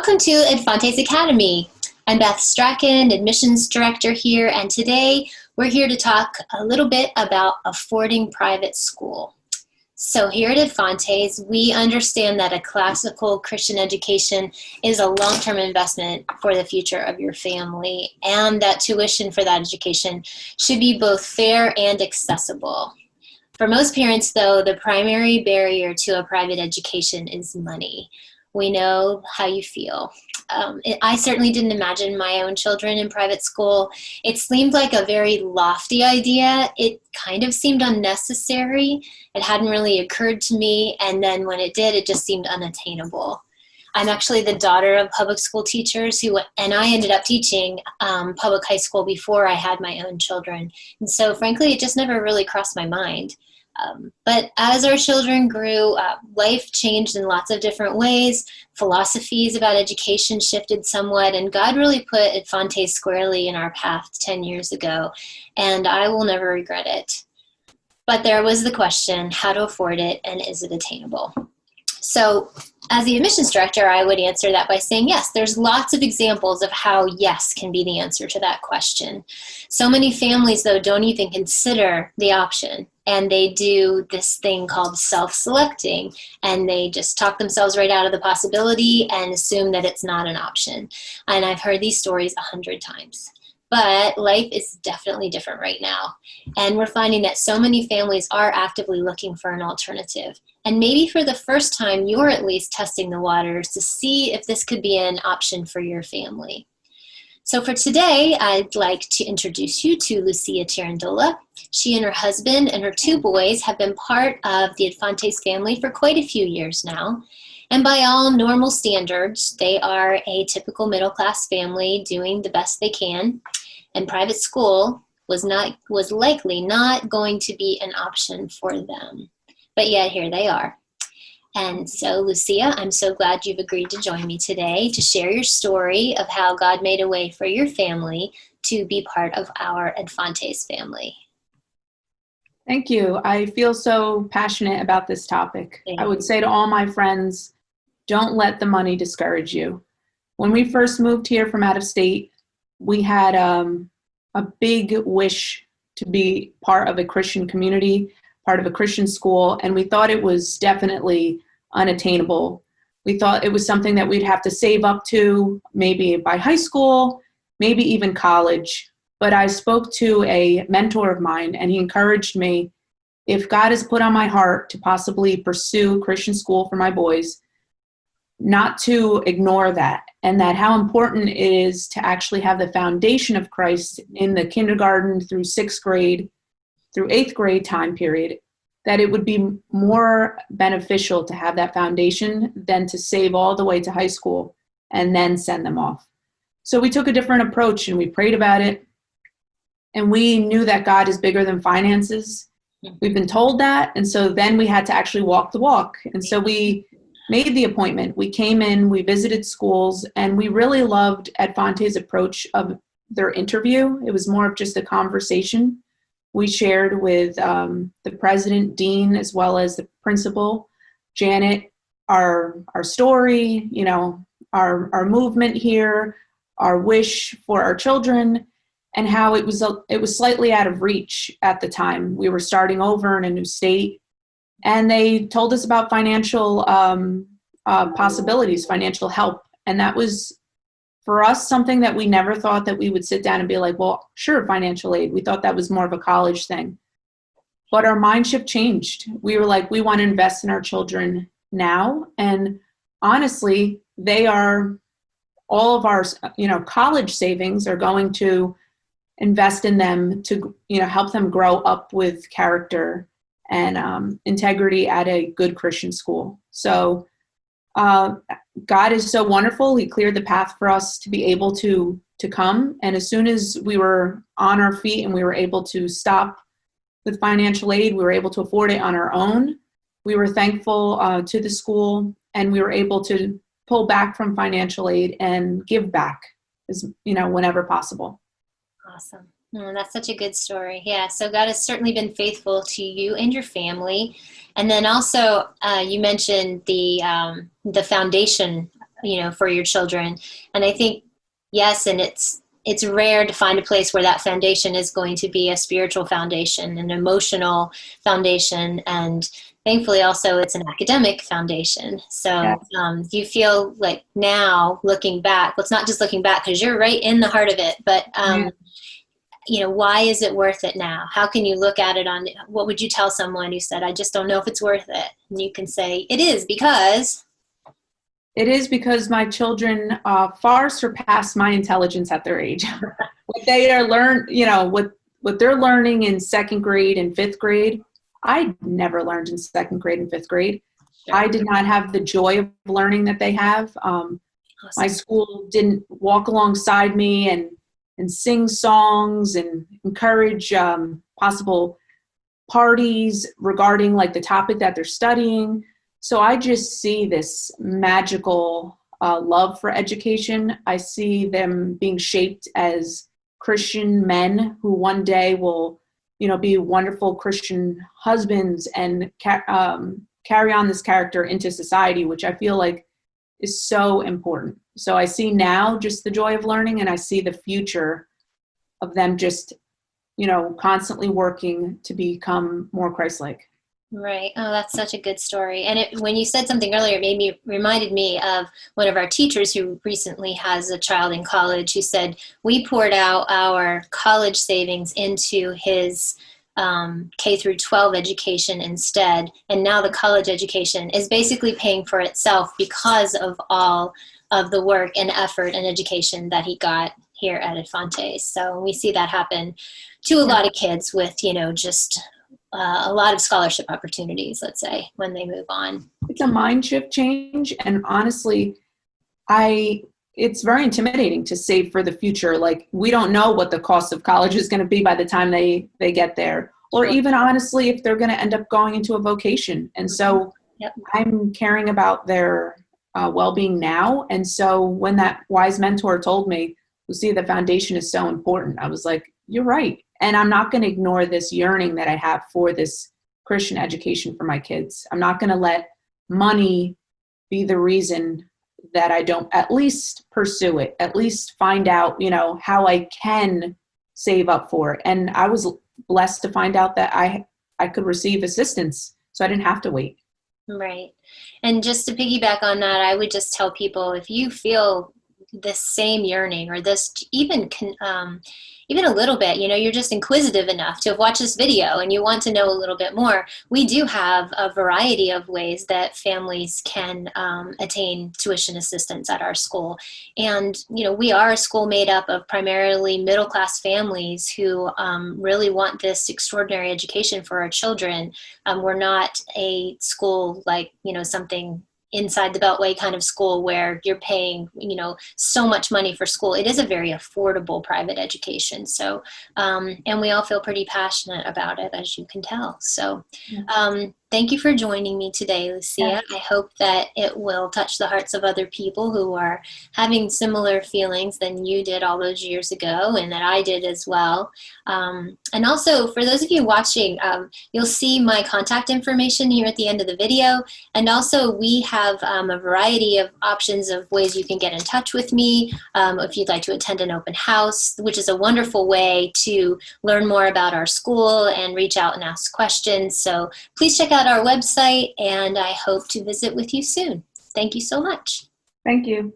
Welcome to Adfantes Academy. I'm Beth Strachan, admissions director here, and today we're here to talk a little bit about affording private school. So here at Adfantes, we understand that a classical Christian education is a long-term investment for the future of your family, and that tuition for that education should be both fair and accessible. For most parents, though, the primary barrier to a private education is money. We know how you feel. I certainly didn't imagine my own children in private school. It seemed like a very lofty idea. It kind of seemed unnecessary. It hadn't really occurred to me, and then when it did, it just seemed unattainable. I'm actually the daughter of public school teachers and I ended up teaching public high school before I had my own children. And so frankly, it just never really crossed my mind. But as our children grew, life changed in lots of different ways. Philosophies about education shifted somewhat, and God really put Adfantes squarely in our path 10 years ago, and I will never regret it. But there was the question, how to afford it, and is it attainable? So as the admissions director, I would answer that by saying yes. There's lots of examples of how yes can be the answer to that question. So many families, though, don't even consider the option. And they do this thing called self-selecting, and they just talk themselves right out of the possibility and assume that it's not an option. And I've heard these stories 100 times. But life is definitely different right now. And we're finding that so many families are actively looking for an alternative. And maybe for the first time, you're at least testing the waters to see if this could be an option for your family. So for today, I'd like to introduce you to Lucia Tirandola. She and her husband and her 2 boys have been part of the Adfantes family for quite a few years now. And by all normal standards, they are a typical middle-class family doing the best they can. And private school was likely not going to be an option for them. But yet here they are. And so, Lucia, I'm so glad you've agreed to join me today to share your story of how God made a way for your family to be part of our Adfantes family. Thank you. I feel so passionate about this topic. I would say to all my friends, don't let the money discourage you. When we first moved here from out of state, we had a big wish to be part of a Christian community, part of a Christian school, and we thought it was definitely unattainable. We thought it was something that we'd have to save up to, maybe by high school, maybe even college. But I spoke to a mentor of mine, and he encouraged me, if God has put on my heart to possibly pursue Christian school for my boys, not to ignore that, and that how important it is to actually have the foundation of Christ in the kindergarten through 6th grade, through 8th grade time period, that it would be more beneficial to have that foundation than to save all the way to high school and then send them off. So we took a different approach and we prayed about it. And we knew that God is bigger than finances. We've been told that. And so then we had to actually walk the walk. And so we made the appointment. We came in, we visited schools, and we really loved Adfantes' approach of their interview. It was more of just a conversation. We shared with the president, dean, as well as the principal, Janet, our story, our movement here, our wish for our children, and how it was slightly out of reach at the time. We were starting over in a new state, and they told us about financial possibilities, financial help, and that was, for us, something that we never thought that we would sit down and be like, well, sure, financial aid. We thought that was more of a college thing. But our mind shift changed. We were like, we want to invest in our children now. And honestly, they are, all of our, college savings are going to invest in them to, help them grow up with character and integrity at a good Christian school. So God is so wonderful. He cleared the path for us to be able to come. And as soon as we were on our feet and we were able to stop with financial aid, we were able to afford it on our own. We were thankful to the school, and we were able to pull back from financial aid and give back, whenever possible. Awesome. That's such a good story. Yeah, so God has certainly been faithful to you and your family. And then also, you mentioned the foundation for your children. And I think, yes, and it's rare to find a place where that foundation is going to be a spiritual foundation, an emotional foundation, and thankfully also it's an academic foundation. So do you feel like now looking back, well, it's not just looking back because you're right in the heart of it, but why is it worth it now? How can you look at it what would you tell someone who said, I just don't know if it's worth it? And you can say, it is because my children far surpass my intelligence at their age. What they are what they're learning in second grade and fifth grade, I never learned in second grade and fifth grade. Sure. I did not have the joy of learning that they have. Awesome. My school didn't walk alongside me and sing songs and encourage possible parties regarding like the topic that they're studying. So I just see this magical love for education. I see them being shaped as Christian men who one day will, be wonderful Christian husbands and carry on this character into society, which I feel like is so important. So I see now just the joy of learning, and I see the future of them just, constantly working to become more Christ-like. Right. Oh, that's such a good story. And when you said something earlier, it reminded me of one of our teachers who recently has a child in college who said, we poured out our college savings into his K through 12 education instead. And now the college education is basically paying for itself because of all of the work and effort and education that he got here at Infante. So we see that happen to a lot of kids with, just a lot of scholarship opportunities, let's say, when they move on. It's a mind shift change. And honestly, it's very intimidating to save for the future. Like, we don't know what the cost of college is going to be by the time they get there, or even honestly, if they're going to end up going into a vocation. And so I'm caring about their well-being now. And so when that wise mentor told me, Lucia, the foundation is so important, I was like, you're right. And I'm not going to ignore this yearning that I have for this Christian education for my kids. I'm not going to let money be the reason that I don't at least pursue it, at least find out, how I can save up for it. And I was blessed to find out that I could receive assistance, so I didn't have to wait. Right. And just to piggyback on that, I would just tell people, if you feel this same yearning, or this even a little bit, you're just inquisitive enough to have watched this video and you want to know a little bit more, we do have a variety of ways that families can attain tuition assistance at our school. And, we are a school made up of primarily middle-class families who really want this extraordinary education for our children. We're not a school like, something inside the Beltway kind of school where you're paying, so much money for school. It is a very affordable private education. So, and we all feel pretty passionate about it, as you can tell. So, thank you for joining me today, Lucia. Yeah. I hope that it will touch the hearts of other people who are having similar feelings than you did all those years ago, and that I did as well. And also, for those of you watching, you'll see my contact information here at the end of the video. And also, we have a variety of options of ways you can get in touch with me if you'd like to attend an open house, which is a wonderful way to learn more about our school and reach out and ask questions. So please check out our website, and I hope to visit with you soon. Thank you so much. Thank you.